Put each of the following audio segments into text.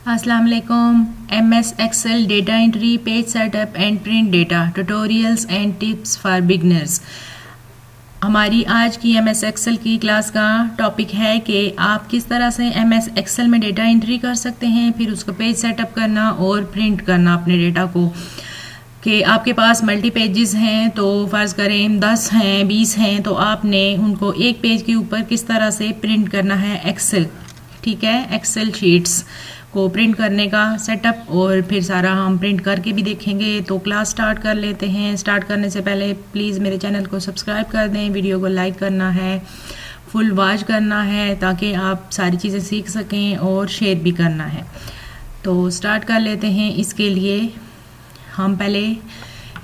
अस्सलाम वालेकुम। MS Excel data entry, page setup and print data tutorials and tips for beginners. हमारी आज की MS एक्सेल की क्लास का टॉपिक है कि आप किस तरह से MS एक्सेल में डेटा एंट्री कर सकते हैं, फिर उसको पेज सेटअप करना और प्रिंट करना अपने डेटा को। कि आपके पास मल्टी पेजेस हैं, तो फ़र्ज़ करें 10 हैं 20 हैं, तो आपने उनको एक पेज के ऊपर किस तरह से प्रिंट करना है एक्सेल, ठीक है, एक्सेल शीट्स को प्रिंट करने का सेटअप और फिर सारा हम प्रिंट करके भी देखेंगे। तो क्लास स्टार्ट कर लेते हैं। स्टार्ट करने से पहले प्लीज़ मेरे चैनल को सब्सक्राइब कर दें, वीडियो को लाइक करना है, फुल वॉच करना है ताकि आप सारी चीज़ें सीख सकें और शेयर भी करना है। तो स्टार्ट कर लेते हैं। इसके लिए हम पहले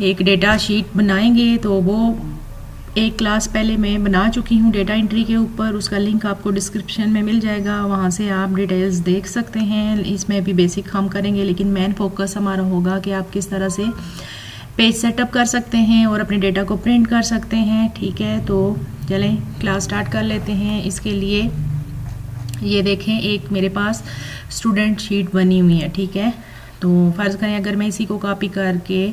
एक डेटा शीट बनाएंगे, तो वो एक क्लास पहले मैं बना चुकी हूँ डेटा एंट्री के ऊपर, उसका लिंक आपको डिस्क्रिप्शन में मिल जाएगा, वहाँ से आप डिटेल्स देख सकते हैं। इसमें भी बेसिक हम करेंगे, लेकिन मेन फोकस हमारा होगा कि आप किस तरह से पेज सेटअप कर सकते हैं और अपने डेटा को प्रिंट कर सकते हैं, ठीक है। तो चलें क्लास स्टार्ट कर लेते हैं। इसके लिए ये देखें, एक मेरे पास स्टूडेंट शीट बनी हुई है, ठीक है। तो फ़र्ज़ करें अगर मैं इसी को कॉपी करके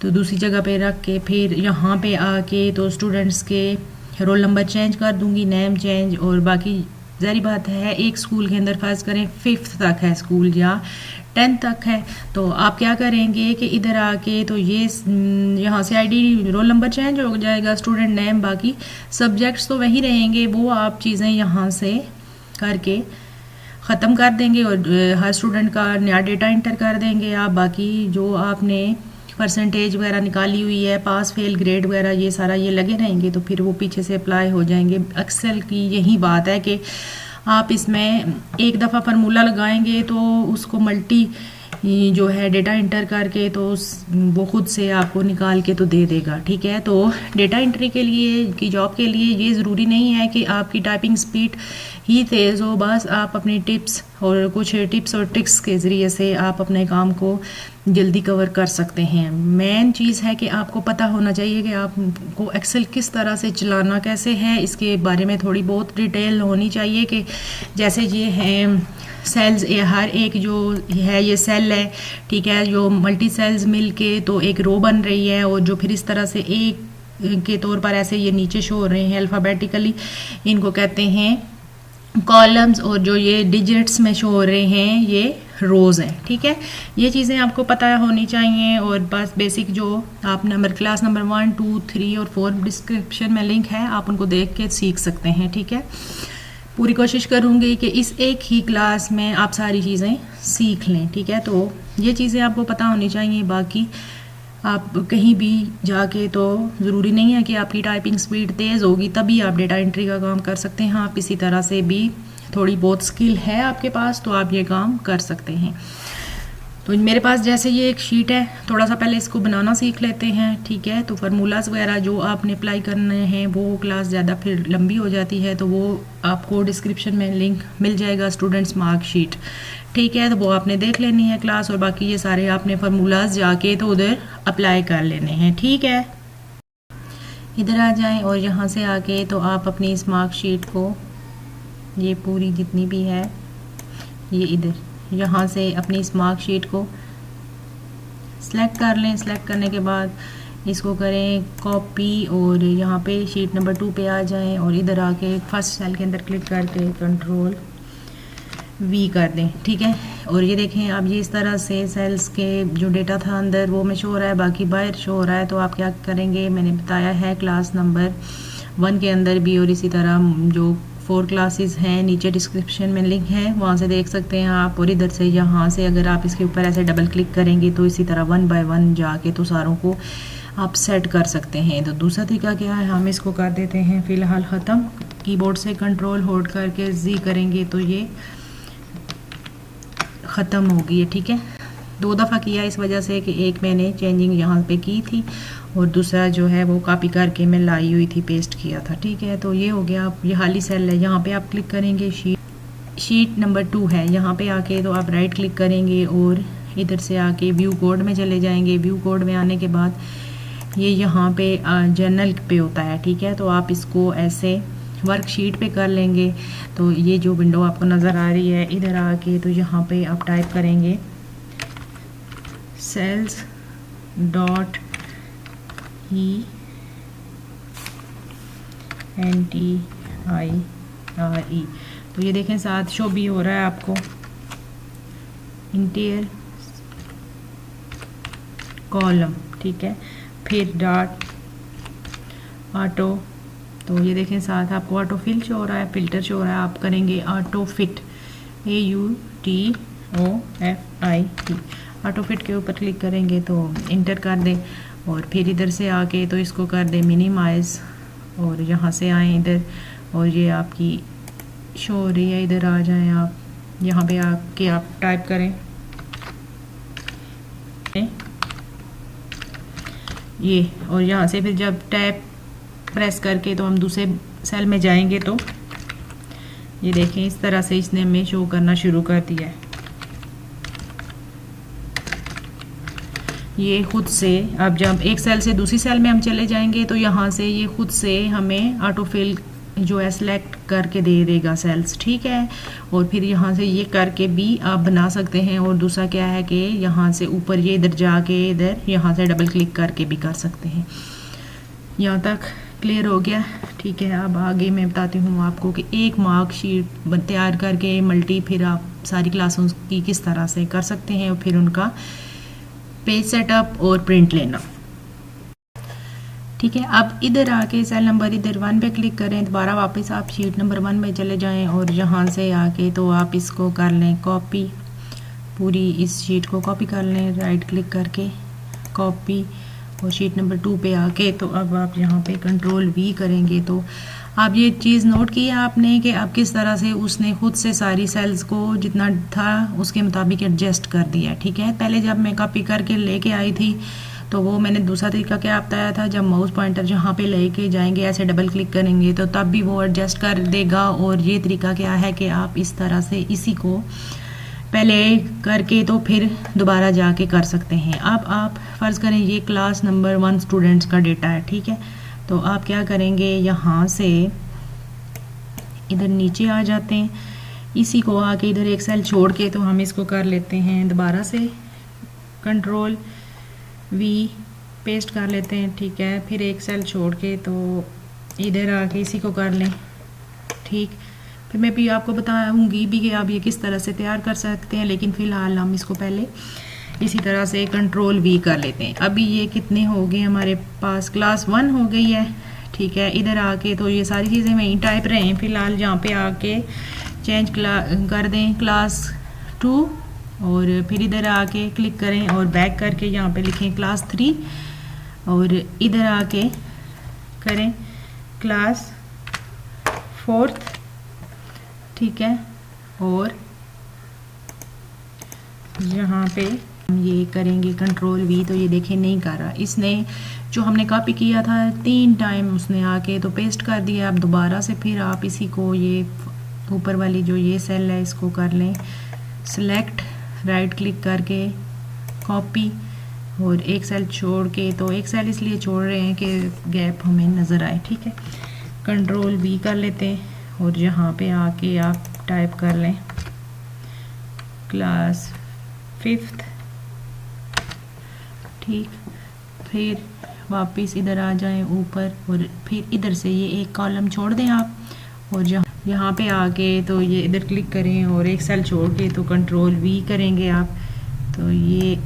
तो दूसरी जगह पे रख के फिर यहाँ पे आके तो स्टूडेंट्स के रोल नंबर चेंज कर दूँगी, नेम चेंज, और बाकी ज़ाहिर बात है एक स्कूल के अंदर फ़र्ज़ करें 5th तक है स्कूल या 10th तक है, तो आप क्या करेंगे कि इधर आके तो ये यहाँ से आईडी रोल नंबर चेंज हो जाएगा, स्टूडेंट नेम, बाकी सब्जेक्ट्स तो वही रहेंगे, वो आप चीज़ें यहाँ से करके ख़त्म कर देंगे और हर स्टूडेंट का नया डेटा इंटर कर देंगे आप। बाकी जो आपने परसेंटेज वगैरह निकाली हुई है, पास फेल ग्रेड वगैरह, ये सारा ये लगे रहेंगे, तो फिर वो पीछे से अप्लाई हो जाएंगे। एक्सेल की यही बात है कि आप इसमें एक दफ़ा फार्मूला लगाएंगे तो उसको मल्टी जो है डेटा इंटर करके तो वो खुद से आपको निकाल के तो दे देगा, ठीक है। तो डेटा एंट्री के लिए की जॉब के लिए ये ज़रूरी नहीं है कि आपकी टाइपिंग स्पीड ही तेज़ हो, बस आप अपनी टिप्स और कुछ टिप्स और ट्रिक्स के ज़रिए से आप अपने काम को जल्दी कवर कर सकते हैं। मेन चीज़ है कि आपको पता होना चाहिए कि आपको एक्सेल किस तरह से चलाना कैसे है, इसके बारे में थोड़ी बहुत डिटेल होनी चाहिए। कि जैसे ये हैं सेल्स, हर एक जो है ये सेल है, ठीक है, जो मल्टी सेल्स मिल के तो एक रो बन रही है, और जो फिर इस तरह से एक के तौर पर ऐसे ये नीचे शो हो रहे हैं अल्फ़ाबेटिकली, इनको कहते हैं कॉलम्स, और जो ये डिजिट्स में शो हो रहे हैं ये रोज़ हैं, ठीक है। ये चीज़ें आपको पता होनी चाहिए। और बस बेसिक जो आप क्लास नंबर 1, 2, 3 और 4 डिस्क्रिप्शन में लिंक है, आप उनको देख के सीख सकते हैं, ठीक है। पूरी कोशिश करूँगी कि इस एक ही क्लास में आप सारी चीज़ें सीख लें, ठीक है। तो ये चीज़ें आपको पता होनी चाहिए। बाकी आप कहीं भी जाके तो ज़रूरी नहीं है कि आपकी टाइपिंग स्पीड तेज़ होगी तभी आप डेटा एंट्री का काम कर सकते हैं। आप इसी तरह से भी थोड़ी बहुत स्किल है आपके पास तो आप ये काम कर सकते हैं। तो मेरे पास जैसे ये एक शीट है, थोड़ा सा पहले इसको बनाना सीख लेते हैं, ठीक है। तो फार्मूलाज वगैरह जो आपने अप्लाई करने हैं, वो क्लास ज़्यादा फिर लंबी हो जाती है, तो वो आपको डिस्क्रिप्शन में लिंक मिल जाएगा, स्टूडेंट्स मार्क शीट, ठीक है। तो वो आपने देख लेनी है क्लास, और बाकी ये सारे आपने फार्मूलाज जाके तो उधर अप्लाई कर लेने हैं, ठीक है। इधर आ जाएं और यहाँ से आके तो आप अपनी इस मार्क शीट को, ये पूरी जितनी भी है, ये इधर यहाँ से अपनी इस मार्क शीट को सिलेक्ट कर लें। सिलेक्ट करने के बाद इसको करें कॉपी, और यहाँ पे शीट नंबर 2 पे आ जाएं और इधर आके फर्स्ट सेल के अंदर क्लिक करके कंट्रोल V कर दें, ठीक है। और ये देखें अब ये इस तरह से सेल्स के जो डेटा था अंदर वो में शो हो रहा है, बाकी बाहर शो हो रहा है। तो आप क्या करेंगे, मैंने बताया है क्लास नंबर 1 के अंदर भी, और इसी तरह जो 4 क्लासेस हैं नीचे डिस्क्रिप्शन में लिंक है, वहाँ से देख सकते हैं आप। और इधर से यहाँ से अगर आप इसके ऊपर ऐसे डबल क्लिक करेंगे तो इसी तरह 1 बाय 1 जाके तो सारों को आप सेट कर सकते हैं। तो दूसरा तरीका क्या है, हम इसको कर देते हैं फ़िलहाल ख़त्म। कीबोर्ड से कंट्रोल होल्ड करके जी करेंगे तो ये ख़त्म हो गई है, ठीक है। 2 दफ़ा किया इस वजह से कि एक मैंने चेंजिंग यहाँ पे की थी और दूसरा जो है वो कॉपी करके मैं लाई हुई थी, पेस्ट किया था, ठीक है। तो ये हो गया। आप ये खाली सेल है, यहाँ पे आप क्लिक करेंगे, शीट नंबर 2 है, यहाँ पे आके तो आप राइट क्लिक करेंगे और इधर से आके व्यू कोड में चले जाएंगे। व्यू कोड में आने के बाद ये यहाँ पे जर्नल पे होता है, ठीक है। तो आप इसको ऐसे वर्कशीट पे कर लेंगे। तो ये जो विंडो आपको नज़र आ रही है, इधर आके तो यहाँ पे आप टाइप करेंगे सेल्स डॉट ENTIRE। तो ये देखें साथ शो भी हो रहा है आपको इंटीरियर कॉलम, ठीक है। फिर डॉट ऑटो, तो ये देखें साथ आपको ऑटो फिल शो हो रहा है, फिल्टर शो हो रहा है। आप करेंगे auto fit, AUTOFIT। Auto fit के ऊपर क्लिक करेंगे तो इंटर कर दें और फिर इधर से आके तो इसको कर दें मिनिमाइज और यहाँ से आए इधर और ये आपकी शो हो रही है। इधर आ जाएं आप, यहाँ पे आके आप टाइप करें ये, और यहाँ से फिर जब टैब प्रेस करके तो हम दूसरे सेल में जाएंगे तो ये देखें इस तरह से इसने हमें शो करना शुरू कर दिया है। ये खुद से अब जब एक सेल से दूसरी सेल में हम चले जाएंगे तो यहाँ से ये खुद से हमें ऑटोफिल जो है सिलेक्ट करके दे देगा सेल्स, ठीक है। और फिर यहाँ से ये करके भी आप बना सकते हैं। और दूसरा क्या है कि यहाँ से ऊपर ये इधर जाके इधर यहाँ से डबल क्लिक करके भी कर सकते हैं। यहाँ तक क्लियर हो गया, ठीक है। अब आगे मैं बताती हूँ आपको कि एक मार्कशीट तैयार करके मल्टी फिर आप सारी क्लासों की किस तरह से कर सकते हैं और फिर उनका पेज सेटअप और प्रिंट लेना, ठीक है। अब इधर आके सेल नंबर इधर 1 पे क्लिक करें, दोबारा वापस आप शीट नंबर 1 में चले जाएं और यहाँ से आके तो आप इसको कर लें कॉपी, पूरी इस शीट को कॉपी कर लें राइट क्लिक करके कॉपी। और शीट नंबर 2 पे आके तो अब आप यहाँ पे कंट्रोल V करेंगे तो आप ये चीज़ नोट की है आपने कि अब किस तरह से उसने खुद से सारी सेल्स को जितना था उसके मुताबिक एडजस्ट कर दिया, ठीक है। पहले जब मैं कॉपी करके लेके आई थी तो वो मैंने दूसरा तरीका क्या बताया था, जब माउस पॉइंटर जहाँ पे लेके जाएंगे ऐसे डबल क्लिक करेंगे तो तब भी वो एडजस्ट कर देगा। और ये तरीका क्या है कि आप इस तरह से इसी को पहले करके तो फिर दोबारा जाके कर सकते हैं। अब आप फ़र्ज़ करें ये क्लास नंबर 1 स्टूडेंट्स का डेटा है, ठीक है। तो आप क्या करेंगे, यहाँ से इधर नीचे आ जाते हैं, इसी को आके इधर एक सेल छोड़ के तो हम इसको कर लेते हैं दोबारा से कंट्रोल V पेस्ट कर लेते हैं, ठीक है। फिर एक सेल छोड़ के तो इधर आके इसी को कर लें, ठीक। फिर मैं भी आपको बताऊंगी भी कि आप ये किस तरह से तैयार कर सकते हैं, लेकिन फ़िलहाल हम इसको पहले इसी तरह से कंट्रोल V कर लेते हैं। अभी ये कितने हो गए हमारे पास, क्लास 1 हो गई है, ठीक है। इधर आके तो ये सारी चीज़ें वहीं टाइप रहे हैं, फ़िलहाल यहाँ पे आके चेंज कर दें क्लास 2 और फिर इधर आके क्लिक करें और बैक करके यहाँ पे लिखें क्लास 3 और इधर आके करें क्लास 4, ठीक है। और यहाँ पे हम ये करेंगे कंट्रोल V, तो ये देखें नहीं कर रहा, इसने जो हमने कॉपी किया था 3 टाइम उसने आके तो पेस्ट कर दिया। अब दोबारा से फिर आप इसी को ये ऊपर वाली जो ये सेल है इसको कर लें सिलेक्ट, राइट क्लिक करके कॉपी और एक सेल छोड़ के, तो एक सेल इसलिए छोड़ रहे हैं कि गैप हमें नज़र आए, ठीक है। कंट्रोल V कर लेते हैं और यहाँ पे आके आप टाइप कर लें क्लास 5, ठीक। फिर वापस इधर आ जाएं ऊपर और फिर इधर से ये एक कॉलम छोड़ दें आप और यहाँ पे आके तो ये इधर क्लिक करें और एक सेल छोड़ के तो कंट्रोल V करेंगे आप, तो ये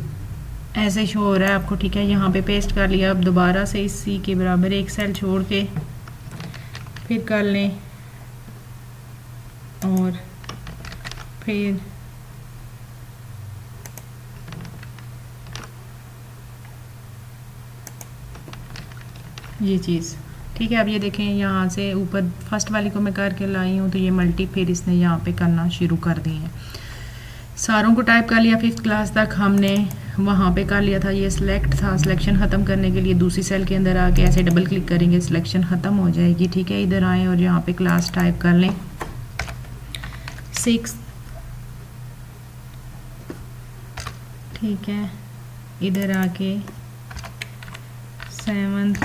ऐसे शो हो रहा है आपको, ठीक है। यहाँ पे पेस्ट कर लिया। अब दोबारा से इसी के बराबर एक सेल छोड़ के फिर कर लें और फिर ये चीज़, ठीक है। अब ये देखें यहाँ से ऊपर फर्स्ट वाली को मैं करके लाई हूँ तो ये मल्टी फिर इसने यहाँ पे करना शुरू कर दिए हैं। सारों को टाइप कर लिया 5th क्लास तक हमने वहाँ पे कर लिया था। ये सिलेक्ट था, सिलेक्शन ख़त्म करने के लिए दूसरी सेल के अंदर आके ऐसे डबल क्लिक करेंगे, सिलेक्शन ख़त्म हो जाएगी, ठीक है। इधर आएँ और यहाँ पे क्लास टाइप कर लें 6, ठीक है। इधर आके 7th,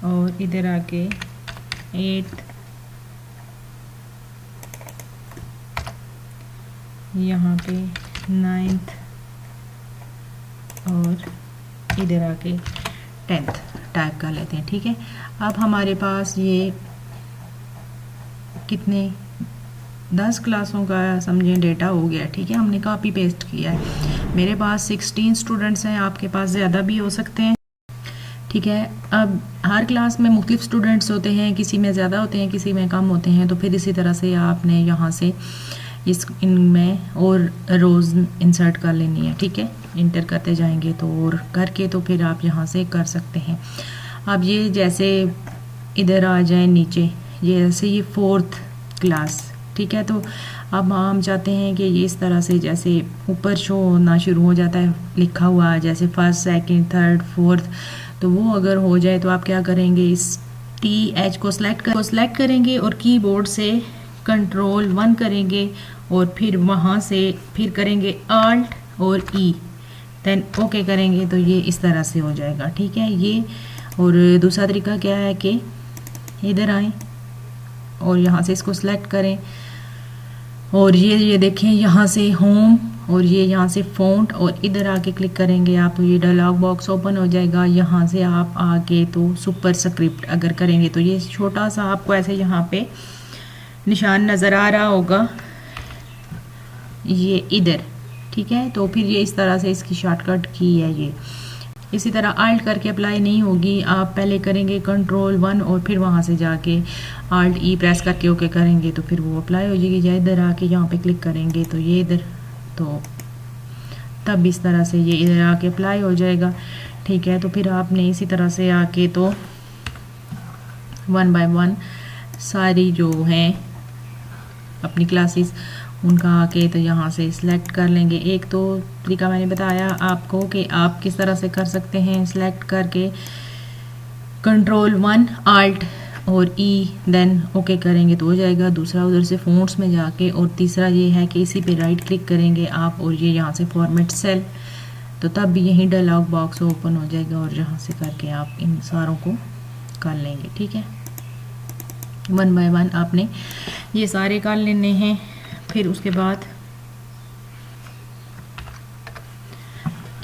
और इधर आके 8th, यहाँ पे 9th और इधर आके 10th टाइप कर लेते हैं। ठीक है, अब हमारे पास ये कितने 10 क्लासों का समझें डेटा हो गया। ठीक है, हमने कॉपी पेस्ट किया है। मेरे पास 16 स्टूडेंट्स हैं, आपके पास ज़्यादा भी हो सकते हैं। ठीक है, अब हर क्लास में मुख्तलिफ स्टूडेंट्स होते हैं, किसी में ज़्यादा होते हैं, किसी में कम होते हैं। तो फिर इसी तरह से आपने यहाँ से इनमें और रोज़ इंसर्ट कर लेनी है। ठीक है, इंटर करते जाएंगे तो और करके तो फिर आप यहाँ से कर सकते हैं। अब ये जैसे इधर आ जाए नीचे, ये जैसे ये 4th क्लास। ठीक है, तो अब हम चाहते हैं कि ये इस तरह से जैसे ऊपर शो होना शुरू हो जाता है लिखा हुआ, जैसे 1st, 2nd, 3rd, 4th। तो वो अगर हो जाए तो आप क्या करेंगे, इस TH को सिलेक्ट करेंगे और कीबोर्ड से Ctrl 1 करेंगे और फिर वहाँ से फिर करेंगे Alt और E, देन ओके करेंगे तो ये इस तरह से हो जाएगा। ठीक है, ये और दूसरा तरीका क्या है कि इधर आएँ और यहाँ से इसको सिलेक्ट करें और ये देखें यहाँ से होम और ये यहाँ से फ़ॉन्ट और इधर आके क्लिक करेंगे आप तो ये डायलॉग बॉक्स ओपन हो जाएगा। यहाँ से आप आके तो सुपरस्क्रिप्ट अगर करेंगे तो ये छोटा सा आपको ऐसे यहाँ पे निशान नज़र आ रहा होगा, ये इधर। ठीक है, तो फिर ये इस तरह से इसकी शॉर्टकट की है ये। इसी तरह आल्ट करके अप्लाई नहीं होगी, आप पहले करेंगे Ctrl 1 और फिर वहाँ से जाके Alt E प्रेस करके ओके करेंगे तो फिर वो अप्लाई हो जाएगी। या इधर आके यहाँ पे क्लिक करेंगे तो ये इधर, तो तब इस तरह से ये इधर आके अप्लाई हो जाएगा। ठीक है, तो फिर आपने इसी तरह से आके तो 1 बाय 1 सारी जो हैं अपनी क्लासेस उनका आके तो यहाँ से सिलेक्ट कर लेंगे। एक तो तरीका मैंने बताया आपको कि आप किस तरह से कर सकते हैं, सिलेक्ट करके Ctrl 1 Alt और E देन ओके करेंगे तो हो जाएगा। दूसरा उधर से फ़ॉन्ट्स में जाके, और तीसरा ये है कि इसी पे राइट क्लिक करेंगे आप और ये यहाँ से फॉर्मेट सेल, तो तब भी यही डायलॉग बॉक्स ओपन हो जाएगा और यहाँ से करके आप इन सारों को कर लेंगे। ठीक है, 1 बाय 1 आपने ये सारे कर लेने हैं। फिर उसके बाद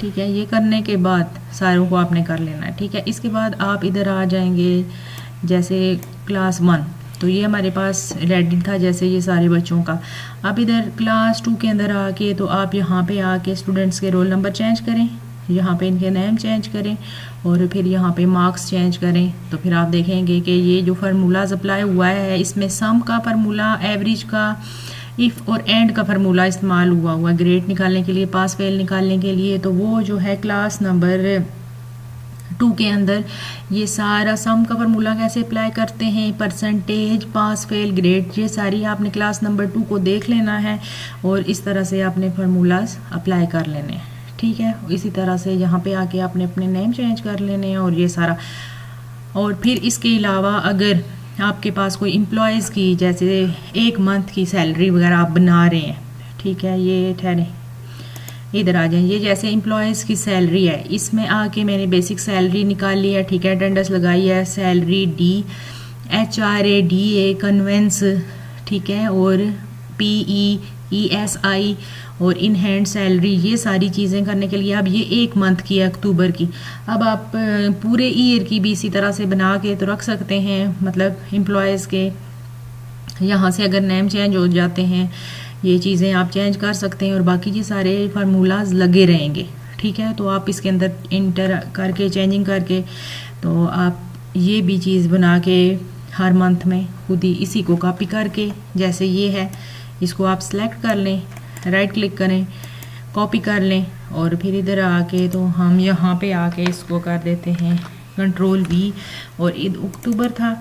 ठीक है, ये करने के बाद सारों को आपने कर लेना है। ठीक है, इसके बाद आप इधर आ जाएंगे जैसे क्लास 1, तो ये हमारे पास रेडी था जैसे ये सारे बच्चों का। अब इधर क्लास 2 के अंदर आके तो आप यहाँ पे आके स्टूडेंट्स के रोल नंबर चेंज करें, यहाँ पे इनके नेम चेंज करें और फिर यहाँ पे मार्क्स चेंज करें। तो फिर आप देखेंगे कि ये जो फार्मूलाज अप्लाई हुआ है इसमें सम का फार्मूला, एवरेज का, इफ़ और एंड का फार्मूला इस्तेमाल हुआ ग्रेड निकालने के लिए, पास फेल निकालने के लिए। तो वो जो है क्लास नंबर 2 के अंदर ये सारा सम का फार्मूला कैसे अप्लाई करते हैं, परसेंटेज, पास फेल, ग्रेड, ये सारी आपने क्लास नंबर 2 को देख लेना है और इस तरह से आपने फार्मूलाज अप्लाई कर लेने हैं। ठीक है, इसी तरह से यहाँ पे आके आपने अपने नेम चेंज कर लेने हैं और ये सारा। और फिर इसके अलावा अगर आपके पास कोई एम्प्लॉयज़ की जैसे 1 मंथ की सैलरी वगैरह आप बना रहे हैं, ठीक है, ये ठहरे इधर आ जाए, ये जैसे एम्प्लॉयज़ की सैलरी है, इसमें आके मैंने बेसिक सैलरी निकाली है। ठीक है, अटेंडेंस लगाई है, सैलरी HRA DA कन्वेंस, ठीक है, और PE ESI और इन हैंड सैलरी, ये सारी चीज़ें करने के लिए अब ये 1 मंथ की है अक्टूबर की। अब आप पूरे ईयर की भी इसी तरह से बना के तो रख सकते हैं, मतलब एम्प्लॉयज़ के यहाँ से अगर नेम चेंज हो जाते हैं ये चीज़ें आप चेंज कर सकते हैं और बाकी ये सारे फार्मूलाज लगे रहेंगे। ठीक है, तो आप इसके अंदर इंटर करके चेंजिंग करके तो आप ये भी चीज़ बना के हर मंथ में खुद ही इसी को कॉपी करके, जैसे ये है, इसको आप सेलेक्ट कर लें, राइट क्लिक करें, कॉपी कर लें और फिर इधर आके तो हम यहाँ पे आके इसको कर देते हैं Ctrl V और अक्टूबर था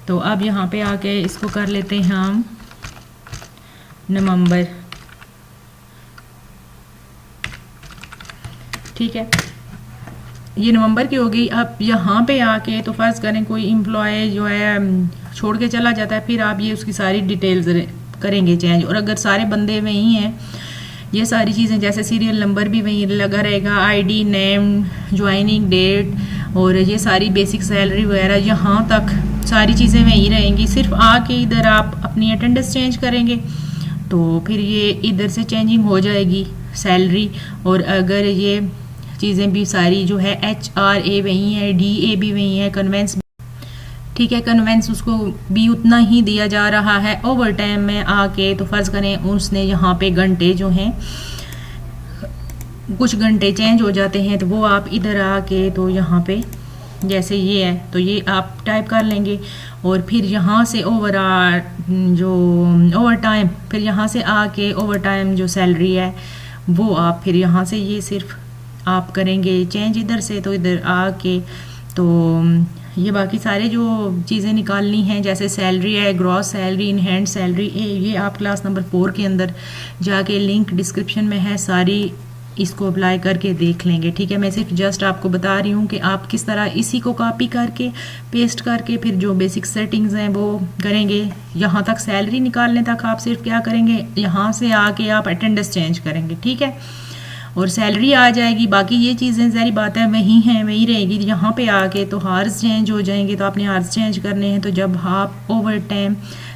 तो अब यहाँ पे आके इसको कर लेते हैं हम नवंबर। ठीक है, ये नवंबर की हो गई। अब यहाँ पे आके तो फर्ज करें कोई एम्प्लॉय जो है छोड़ के चला जाता है, फिर आप ये उसकी सारी डिटेल्स करेंगे चेंज, और अगर सारे बंदे वही हैं ये सारी चीज़ें जैसे सीरियल नंबर भी वहीं लगा रहेगा, ID, नेम, ज्वाइनिंग डेट और ये सारी बेसिक सैलरी वगैरह यहाँ तक सारी चीज़ें वहीं रहेंगी। सिर्फ आके इधर आप अपनी अटेंडेंस चेंज करेंगे तो फिर ये इधर से चेंजिंग हो जाएगी सैलरी। और अगर ये चीज़ें भी सारी जो है HRA वही है, DA भी वही है, कन्वेंस, ठीक है, कन्वेंस उसको भी उतना ही दिया जा रहा है। ओवर टाइम में आके तो फ़र्ज़ करें उसने यहाँ पे घंटे जो हैं कुछ घंटे चेंज हो जाते हैं, तो वो आप इधर आके तो यहाँ पे जैसे ये है तो ये आप टाइप कर लेंगे। और फिर यहाँ से ओवर टाइम, फिर यहाँ से आके ओवर टाइम जो सैलरी है वो आप फिर यहाँ से ये सिर्फ आप करेंगे चेंज इधर से, तो इधर आके तो ये बाकी सारे जो चीज़ें निकालनी हैं जैसे सैलरी है, gross salary, in hand salary, ये आप क्लास नंबर 4 के अंदर जाके लिंक डिस्क्रिप्शन में है, सारी इसको अप्लाई करके देख लेंगे। ठीक है, मैं सिर्फ जस्ट आपको बता रही हूँ कि आप किस तरह इसी को कॉपी करके पेस्ट करके फिर जो बेसिक सेटिंग्स हैं वो करेंगे। यहाँ तक सैलरी निकालने तक आप सिर्फ क्या करेंगे, यहाँ से आके आप अटेंडेंस चेंज करेंगे। ठीक है, और सैलरी आ जाएगी। बाकी ये चीज़ें सारी बातें वही हैं, वही रहेगी। यहाँ पे आके तो हार्स चेंज हो जाएंगे, तो आपने हार्स चेंज करने हैं। तो जब आप ओवर टाइम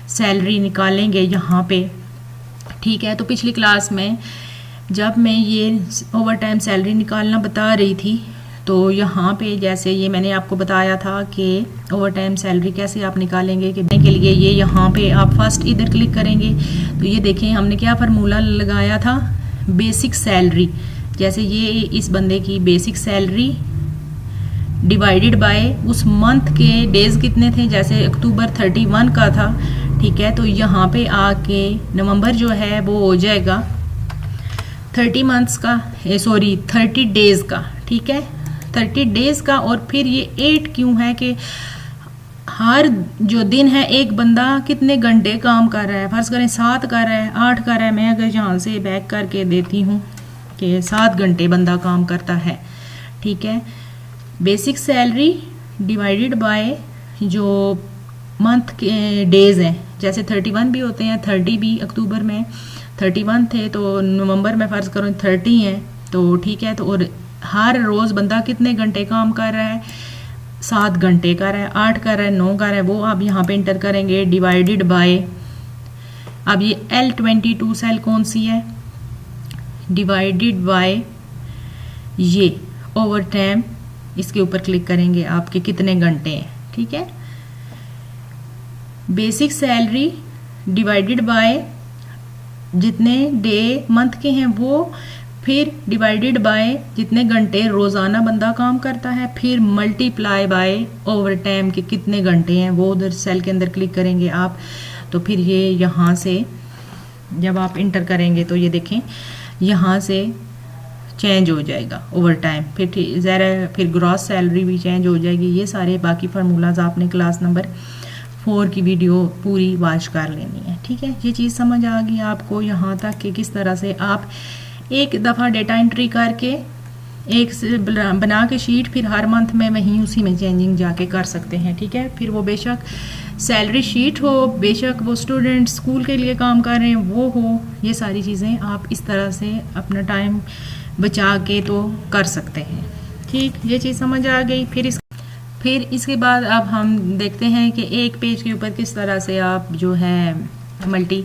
सैलरी निकालेंगे यहाँ पे, ठीक है, तो पिछली क्लास में जब मैं ये ओवर टाइम सैलरी निकालना बता रही थी तो यहाँ पे जैसे ये मैंने आपको बताया था कि ओवर टाइम सैलरी कैसे आप निकालेंगे कि के लिए ये यहाँ पे आप फर्स्ट इधर क्लिक करेंगे तो ये देखें हमने क्या फार्मूला लगाया था, बेसिक सैलरी। जैसे ये इस बंदे की बेसिक सैलरी डिवाइडेड बाय उस मंथ के डेज कितने थे, जैसे अक्टूबर 31 का था। ठीक है, तो यहाँ पे आके नवंबर जो है वो हो जाएगा 30 मंथ्स का, 30 डेज का। ठीक है, 30 डेज का। और फिर ये 8 क्यों है कि हर जो दिन है एक बंदा कितने घंटे काम कर रहा है। फर्ज करें 7 कर रहा है, 8 कर रहा है, मैं अगर यहाँ से बैक करके देती हूँ कि 7 घंटे बंदा काम करता है। ठीक है, बेसिक सैलरी डिवाइडेड बाय जो मंथ के डेज हैं, जैसे 31 भी होते हैं, 30 भी अक्टूबर में 31 थे तो नवंबर में फ़र्ज़ करो 30 हैं। तो ठीक है, तो और हर रोज़ बंदा कितने घंटे काम कर रहा है, 7 घंटे कर रहा है, 8 कर रहा है, 9 कर रहा है, वो आप यहाँ पे इंटर करेंगे डिवाइडेड बाय। अब ये L22 सेल कौन सी है, डिवाइडेड बाय ये ओवर टाइम, इसके ऊपर क्लिक करेंगे आपके कितने घंटे हैं। ठीक है, बेसिक सैलरी डिवाइडेड बाय जितने डे मंथ के हैं वो, फिर डिवाइडेड बाय जितने घंटे रोज़ाना बंदा काम करता है, फिर मल्टीप्लाई बाय ओवर टाइम के कितने घंटे हैं, वो उधर सेल के अंदर क्लिक करेंगे आप। तो फिर ये यहाँ से जब आप इंटर करेंगे तो ये देखें यहाँ से चेंज हो जाएगा ओवर टाइम, फिर ज़रा फिर ग्रॉस सैलरी भी चेंज हो जाएगी। ये सारे बाकी फार्मूलाज आपने क्लास नंबर 4 की वीडियो पूरी वॉच कर लेनी है। ठीक है, ये चीज़ समझ आ गई आपको यहाँ तक कि किस तरह से आप एक दफ़ा डेटा एंट्री करके एक से बना के शीट फिर हर मंथ में वहीं उसी में चेंजिंग जाके कर सकते हैं। ठीक है, फिर वो बेशक सैलरी शीट हो, बेशक वो स्टूडेंट स्कूल के लिए काम कर रहे हैं वो हो, ये सारी चीज़ें आप इस तरह से अपना टाइम बचा के तो कर सकते हैं। ठीक, ये चीज़ समझ आ गई। फिर इसके बाद अब हम देखते हैं कि एक पेज के ऊपर किस तरह से आप जो है मल्टी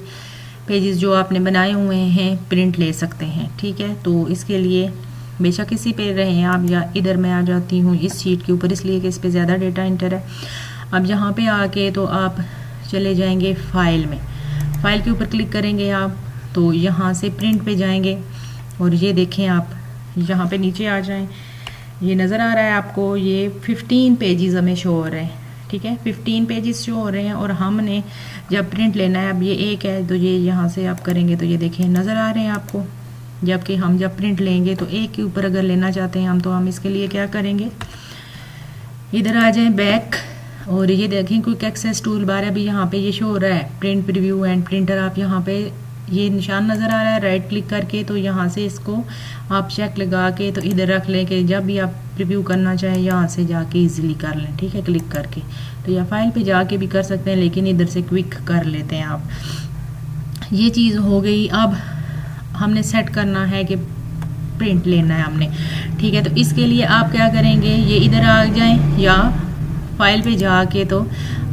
पेजेस जो आपने बनाए हुए हैं प्रिंट ले सकते हैं। ठीक है, तो इसके लिए बेशक इसी पे रहें आप, या इधर मैं आ जाती हूँ इस शीट के ऊपर, इसलिए कि इस पे ज़्यादा डेटा इंटर है। अब यहाँ पे आके तो आप चले जाएंगे फाइल में, फाइल के ऊपर क्लिक करेंगे आप, तो यहाँ से प्रिंट पे जाएंगे और ये देखें आप यहाँ पे नीचे आ जाएं, ये नज़र आ रहा है आपको, ये 15 पेजेस हमें शो हो रहे हैं। ठीक है, 15 पेजेस शो हो रहे हैं और हमने जब प्रिंट लेना है, अब ये एक है तो ये यहाँ से आप करेंगे तो ये देखें नज़र आ रहे हैं आपको। जबकि हम जब प्रिंट लेंगे तो एक के ऊपर अगर लेना चाहते हैं हम, तो हम इसके लिए क्या करेंगे, इधर आ जाएं बैक और ये देखें क्विक एक्सेस टूल बार अभी यहाँ पे ये शो हो रहा है प्रिंट प्रीव्यू एंड प्रिंटर। आप यहाँ पे ये निशान नज़र आ रहा है, राइट क्लिक करके तो यहाँ से इसको आप चेक लगा के तो इधर रख लें कि जब भी आप प्रीव्यू करना चाहें यहाँ से जाके इजीली कर लें। ठीक है, क्लिक करके तो या फाइल पे जाके भी कर सकते हैं, लेकिन इधर से क्विक कर लेते हैं आप। ये चीज़ हो गई। अब हमने सेट करना है कि प्रिंट लेना है हमने। ठीक है। तो इसके लिए आप क्या करेंगे, ये इधर आ जाएं या फाइल पे जाके तो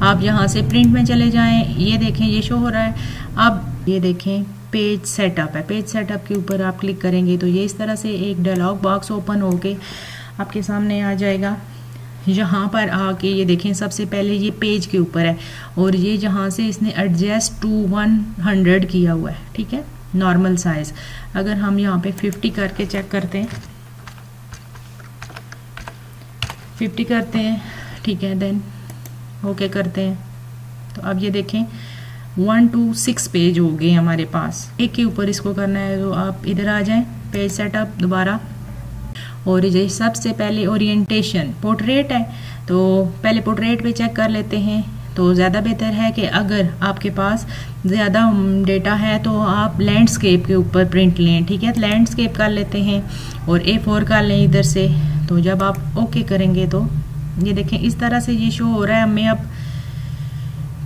आप यहाँ से प्रिंट में चले जाएं। ये देखें ये शो हो रहा है। अब ये देखें पेज सेटअप है, पेज सेटअप के ऊपर आप क्लिक करेंगे तो ये इस तरह से एक डायलॉग बॉक्स ओपन होके आपके सामने आ जाएगा। यहाँ पर आके ये देखें सबसे पहले ये पेज के ऊपर है और ये जहाँ से इसने एडजस्ट टू 100 किया हुआ है, ठीक है, नॉर्मल साइज। अगर हम यहाँ पे 50 करके चेक करते हैं, 50 करते हैं, ठीक है, देन ओके करते हैं तो अब ये देखें 1 to 6 पेज हो गए हमारे पास। एक के ऊपर इसको करना है तो आप इधर आ जाएं, पेज सेटअप दोबारा, और ये सबसे पहले ओरिएंटेशन पोर्ट्रेट है तो पहले पोर्ट्रेट पे चेक कर लेते हैं। तो ज़्यादा बेहतर है कि अगर आपके पास ज़्यादा डेटा है तो आप लैंडस्केप के ऊपर प्रिंट लें, ठीक है। लैंडस्केप कर लेते हैं और A4 कर लें इधर से। तो जब आप ओके करेंगे तो ये देखें इस तरह से ये शो हो रहा है हमें अब।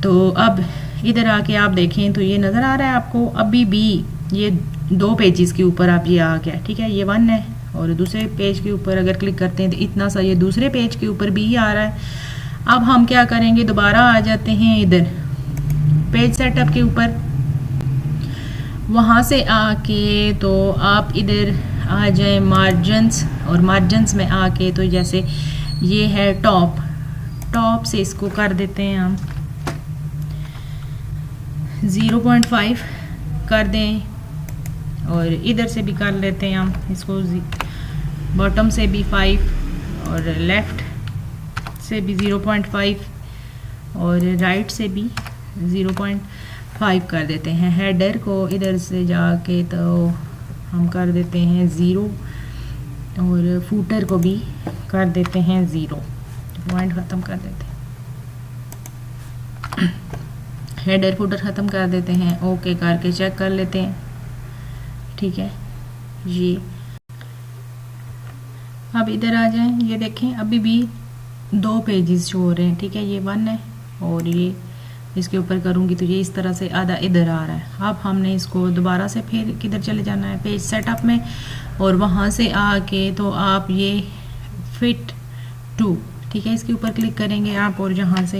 तो अब इधर आके आप देखें तो ये नज़र आ रहा है आपको अभी भी ये 2 पेजेस के ऊपर आप ये आ गया, ठीक है, ये 1 है और दूसरे पेज के ऊपर अगर क्लिक करते हैं तो इतना सा ये दूसरे पेज के ऊपर भी आ रहा है। अब हम क्या करेंगे, दोबारा आ जाते हैं इधर पेज सेटअप के ऊपर, वहाँ से आके तो आप इधर आ जाए मार्जिन्स, और मार्जिन्स में आके तो जैसे ये है टॉप से इसको कर देते हैं हम 0.5 कर दें, और इधर से भी कर लेते हैं हम इसको बॉटम से भी 5 और लेफ़्ट से भी 0.5 और राइट से भी 0.5 कर देते हैं। हेडर को इधर से जाके तो हम कर देते हैं 0 और फूटर को भी कर देते हैं 0, पॉइंट ख़त्म कर देते हैं। हेडर फूटर ख़त्म कर देते हैं, ओके करके चेक कर लेते हैं, ठीक है। ये अब इधर आ जाएं, ये देखें अभी भी 2 पेजेस शो हो रहे हैं, ठीक है, ये 1 है और ये इसके ऊपर करूँगी तो ये इस तरह से आधा इधर आ रहा है। अब हमने इसको दोबारा से फिर किधर चले जाना है, पेज सेटअप में, और वहाँ से आके तो आप ये फिट टू, ठीक है, इसके ऊपर क्लिक करेंगे आप, और जहाँ से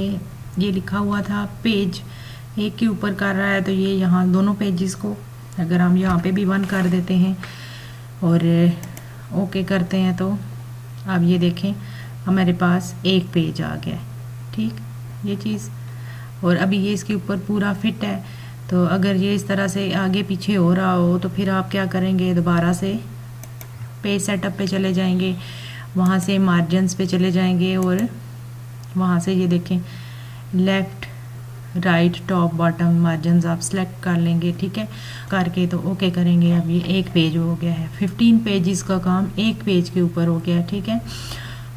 ये लिखा हुआ था पेज एक के ऊपर कर रहा है तो ये यहाँ दोनों पेजेस को अगर हम यहाँ पे भी 1 कर देते हैं और ओके करते हैं तो अब ये देखें हमारे पास एक पेज आ गया है, ठीक, ये चीज़। और अभी ये इसके ऊपर पूरा फिट है। तो अगर ये इस तरह से आगे पीछे हो रहा हो तो फिर आप क्या करेंगे, दोबारा से पेज सेटअप पे चले जाएंगे, वहाँ से मार्जिन्स पे चले जाएंगे और वहाँ से ये देखें left right top bottom margins आप सेलेक्ट कर लेंगे, ठीक है, करके तो ओके करेंगे। अब ये एक पेज हो गया है, 15 पेजेस का काम एक पेज के ऊपर हो गया है, ठीक है।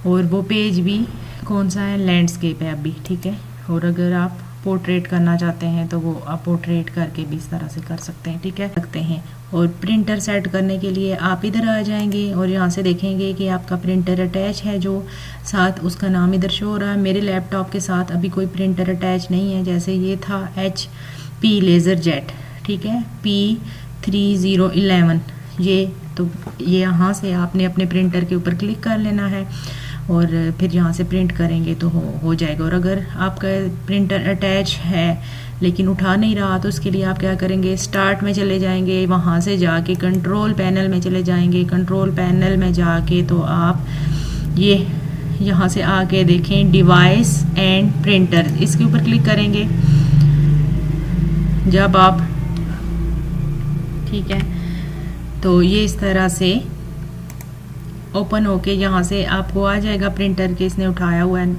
और वो पेज भी कौन सा है, लैंडस्केप है अभी, ठीक है। और अगर आप पोर्ट्रेट करना चाहते हैं तो वो आप पोर्ट्रेट करके भी इस तरह से कर सकते हैं, ठीक है, सकते हैं। और प्रिंटर सेट करने के लिए आप इधर आ जाएंगे और यहाँ से देखेंगे कि आपका प्रिंटर अटैच है, जो साथ उसका नाम इधर शो हो रहा है। मेरे लैपटॉप के साथ अभी कोई प्रिंटर अटैच नहीं है, जैसे ये था HP लेज़र जेट, ठीक है, P3011, ये तो ये यहाँ से आपने अपने प्रिंटर के ऊपर क्लिक कर लेना है और फिर यहाँ से प्रिंट करेंगे तो हो जाएगा। और अगर आपका प्रिंटर अटैच है लेकिन उठा नहीं रहा तो उसके लिए आप क्या करेंगे, स्टार्ट में चले जाएंगे, वहाँ से जाके कंट्रोल पैनल में चले जाएंगे। कंट्रोल पैनल में जाके तो आप ये यहाँ से आके देखें डिवाइस एंड प्रिंटर, इसके ऊपर क्लिक करेंगे जब आप, ठीक है। तो ये इस तरह से ओपन होके यहाँ से आपको आ जाएगा प्रिंटर के इसने उठाया हुआ है।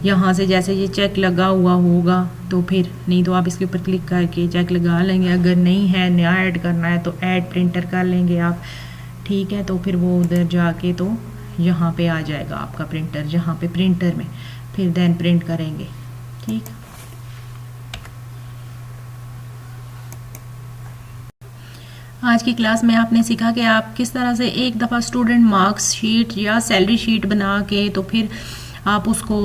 यहाँ से जैसे ये चेक लगा हुआ होगा तो फिर, नहीं तो आप इसके ऊपर क्लिक करके चेक लगा लेंगे। अगर नहीं है, नया ऐड करना है तो ऐड प्रिंटर कर लेंगे आप, ठीक है। तो फिर वो उधर जाके तो यहाँ पे आ जाएगा आपका प्रिंटर, जहाँ पे प्रिंटर में फिर देन प्रिंट करेंगे, ठीक। आज की क्लास में आपने सीखा कि आप किस तरह से एक दफ़ा स्टूडेंट मार्क्स शीट या सैलरी शीट बना के तो फिर आप उसको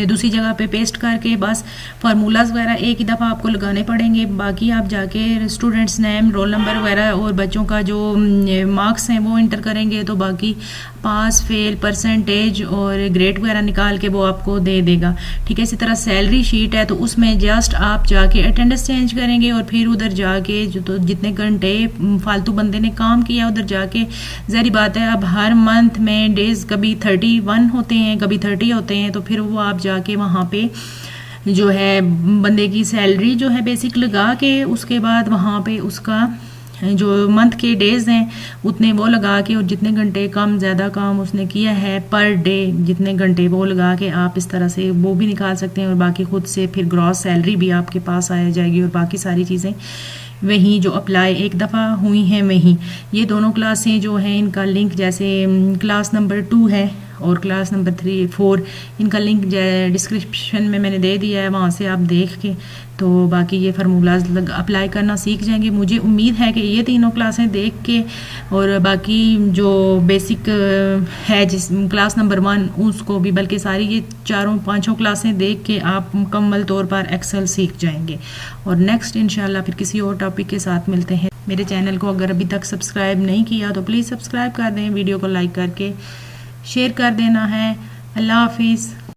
दूसरी जगह पे पेस्ट करके बस फार्मूलाज वगैरह एक ही दफ़ा आपको लगाने पड़ेंगे। बाकी आप जाके स्टूडेंट्स नेम, रोल नंबर वगैरह और बच्चों का जो मार्क्स हैं वो इंटर करेंगे, तो बाकी पास फेल परसेंटेज और ग्रेड वगैरह निकाल के वो आपको दे देगा। ठीक है, इसी तरह सैलरी शीट है, तो उसमें जस्ट आप जाके अटेंडेंस चेंज करेंगे और फिर उधर जाके जो तो जितने घंटे फालतू बंदे ने काम किया उधर जाके, ज़ाहिर बात है अब हर मंथ में डेज कभी 31 होते हैं, कभी 30 होते हैं, तो फिर वो आप जाके वहाँ पे जो है बंदे की सैलरी जो है बेसिक लगा के उसके बाद वहाँ पे उसका जो मंथ के डेज हैं उतने वो लगा के और जितने घंटे कम ज़्यादा काम उसने किया है पर डे जितने घंटे वो लगा के आप इस तरह से वो भी निकाल सकते हैं और बाकी खुद से फिर ग्रॉस सैलरी भी आपके पास आ जाएगी और बाकी सारी चीज़ें वहीं जो अप्लाई एक दफ़ा हुई हैं वहीं। ये दोनों क्लासें जो हैं इनका लिंक जैसे क्लास नंबर 2 है और क्लास नंबर 3, 4 इनका लिंक डिस्क्रिप्शन में मैंने दे दिया है, वहाँ से आप देख के तो बाकी ये फार्मूलाज अप्लाई करना सीख जाएंगे। मुझे उम्मीद है कि ये तीनों क्लासें देख के और बाकी जो बेसिक है जिस क्लास नंबर 1 उसको भी, बल्कि सारी ये 4-5 क्लासें देख के आप मुकम्मल तौर पर एक्सेल सीख जाएंगे। और नेक्स्ट इंशाल्लाह फिर किसी और टॉपिक के साथ मिलते हैं। मेरे चैनल को अगर अभी तक सब्सक्राइब नहीं किया तो प्लीज़ सब्सक्राइब कर दें, वीडियो को लाइक करके शेयर कर देना है। अल्लाह हाफिज़।